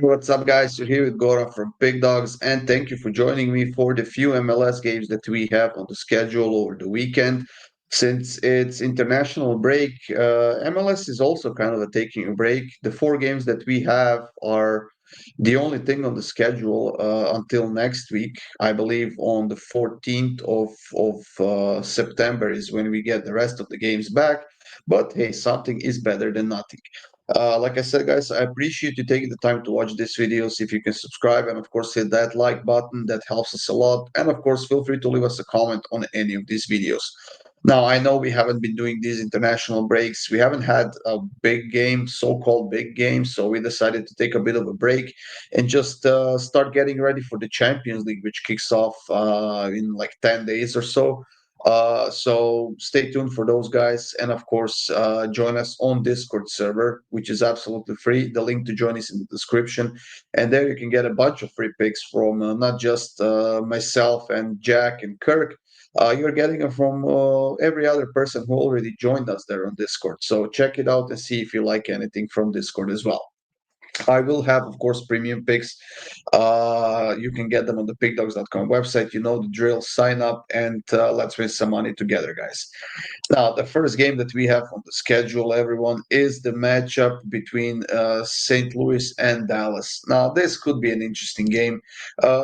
What's up, guys? You're here with Gora from PickDawgz, and thank you for joining me for the few MLS games that we have on the schedule over the weekend. Since it's international break, MLS is also kind of taking a break. The four games that we have are the only thing on the schedule until next week. I believe on the 14th of September is when we get the rest of the games back. But hey, something is better than nothing. Like I said, guys, I appreciate you taking the time to watch these videos. If you can subscribe and, of course, hit that like button, that helps us a lot. And, of course, feel free to leave us a comment on any of these videos. Now, I know we haven't been doing these international breaks. We haven't had a big game, so-called big game, so we decided to take a bit of a break and just start getting ready for the Champions League, which kicks off in like 10 days or so. So stay tuned for those guys, and of course, join us on Discord server, which is absolutely free. The link to join is in the description, and there you can get a bunch of free picks from not just myself and Jack and Kirk. You're getting them from every other person who already joined us there on Discord. So check it out and see if you like anything from Discord as well. I will have, of course, premium picks. You can get them on the pickdawgz.com website. You know the drill. Sign up and let's win some money together, guys. Now, the first game that we have on the schedule, everyone, is the matchup between St. Louis and Dallas. Now, this could be an interesting game.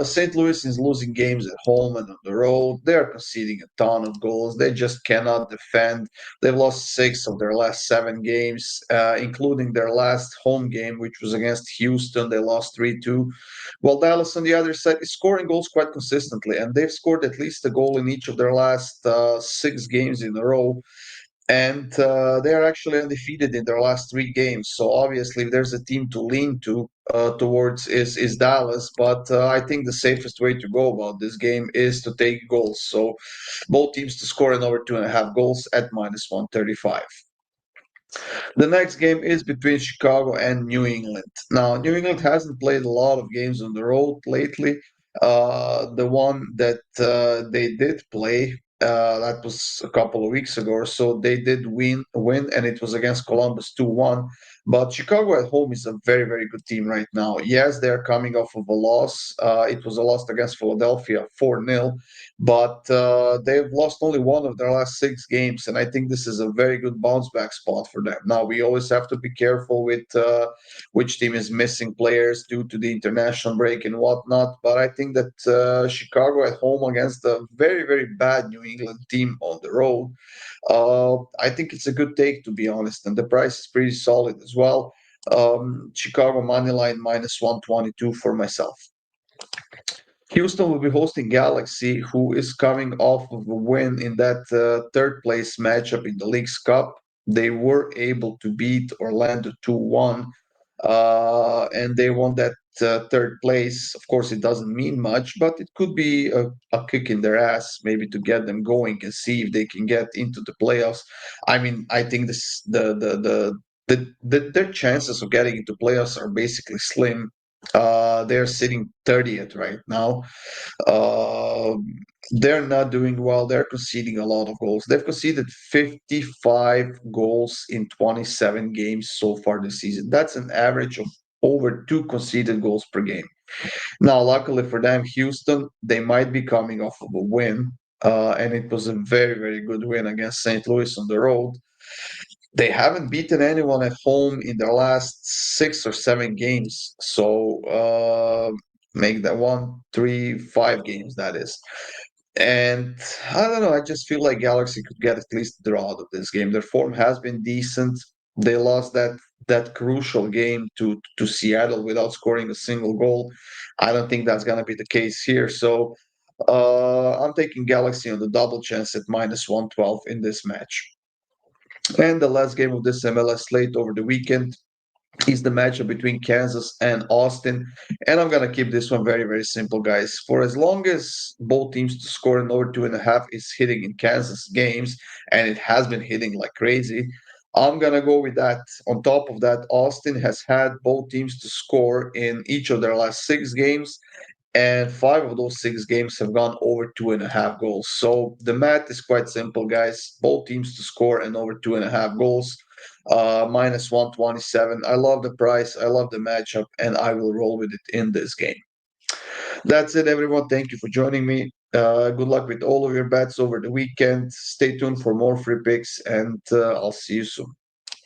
St. Louis is losing games at home and on the road. They're conceding a ton of goals. They just cannot defend. They've lost six of their last seven games, including their last home game, which was against Houston. They lost 3-2. While Dallas, on the other side, is scoring goals quite consistently, and they've scored at least a goal in each of their last six games in a row. And they are actually undefeated in their last three games. So obviously, if there's a team to lean to towards is Dallas. But I think the safest way to go about this game is to take goals. So both teams to score in over 2.5 goals at -135. The next game is between Chicago and New England. Now, New England hasn't played a lot of games on the road lately. The one that they did play, that was a couple of weeks ago or so. They did win, and it was against Columbus 2-1. But Chicago at home is a very, very good team right now. Yes, they're coming off of a loss. It was a loss against Philadelphia, 4-0, but they've lost only one of their last six games, and I think this is a very good bounce back spot for them. Now, we always have to be careful with which team is missing players due to the international break and whatnot, but I think that Chicago at home against a very, very bad New England team on the road, I think it's a good take, to be honest, and the price is pretty solid as well. Chicago money line -122 for myself. Houston will be hosting Galaxy, who is coming off of a win in that third place matchup in the League's Cup. They were able to beat Orlando 2-1, and they won that third place. Of course, it doesn't mean much, but it could be a kick in their ass, maybe to get them going and see if they can get into the playoffs. I mean, I think their chances of getting into playoffs are basically slim. They're sitting 30th right now. Uh, they're not doing well. They're conceding a lot of goals. They've conceded 55 goals in 27 games so far this season. That's an average of over two conceded goals per game. Now, luckily for them, Houston, they might be coming off of a win. And it was a very, very good win against St. Louis on the road. They haven't beaten anyone at home in their last 6 or 7 games. So make that 1, 3, 5 games, that is. And I don't know, I just feel like Galaxy could get at least a draw out of this game. Their form has been decent. They lost that crucial game to Seattle without scoring a single goal. I don't think that's gonna be the case here. So I'm taking Galaxy on the double chance at -112 in this match. And the last game of this MLS slate over the weekend is the matchup between Kansas and Austin. And I'm going to keep this one very, very simple, guys. For as long as both teams to score in over 2.5 is hitting in Kansas games, and it has been hitting like crazy, I'm going to go with that. On top of that, Austin has had both teams to score in each of their last six games, and five of those six games have gone over 2.5 goals. So the math is quite simple, guys. Both teams to score and over 2.5 goals. minus 127. I love the price. I love the matchup, and I will roll with it in this game. That's it, everyone. Thank you for joining me. Good luck with all of your bets over the weekend. Stay tuned for more free picks, and I'll see you soon.